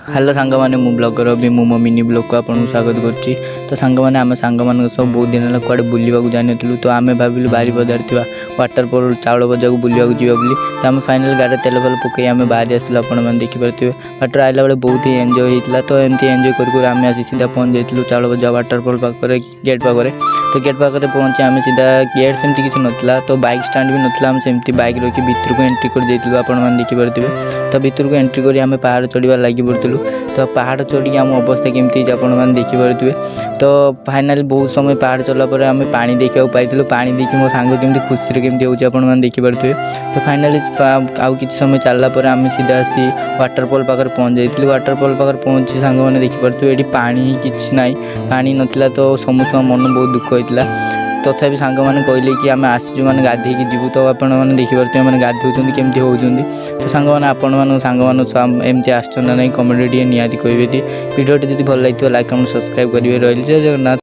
Hello सांग मैंने मु ब्लॉगर भी मो मिनी ब्लॉग को आपको स्वागत करुच्ची। तो सांग मैंने आम सांग मान सब बहुत दिन है कड़े बुलवाक जान तो आम भाविलु बारिपदार थी वाटरफॉल चाउलभजा को बुलवाक जी तो आम फाइनाल गाड़ी तेल फल पकई आम बाहरी आसलु आपने देखिपे बाटर आइला बेले बहुत ही एंजॉय होता। तो एमती एंजॉय कर आम आसी सीधा पहुँच जाइलु चाउलभजा वाटरफॉल पाखे गेट पाखे। तो गेट पाखे पहुँचे आम सीधा गेट सेमती किसी नाला तो बाइक स्टाण्ड भी नाला आम सेमती बाइक रखी भितर को एंट्री कर जाइलु आपने देखिपे। तो भितर को एंट्री कर आम पहाड़ चढ़ार लगी पड़ू। तो पहाड़ चढ़ी आम अवस्था केमती आपने देखिपे। तो फाइनाल बहुत समय पहाड़ चढ़ला पर आम पानी देखा पाई पानी देखी मो सांग केमती खुशी केमती होची आपने देखिपे। तो फाइनाली आउ कि समय चलला पर आम सीधा आसी वाटरफॉल पाखे पहुँच जाइलु। वाटरफॉल पाखे पहुँची सांग मैंने देखिपे ये पानी किसी ना पानी नाला तो समस्त मन बहुत दुख होता। तथापि सांग मैंने कहले कि आम आसीचु मैंने गाधे जीवु। तो आपने देखिपे मैंने गाधे केमती होती। तो सांग मैंने आपण एमती आसना ना कमेंट निहाती कहे। वीडियो जब भल लगे लाइक कमेंट सब्सक्राइब करेंगे। रही जय जगन्नाथ।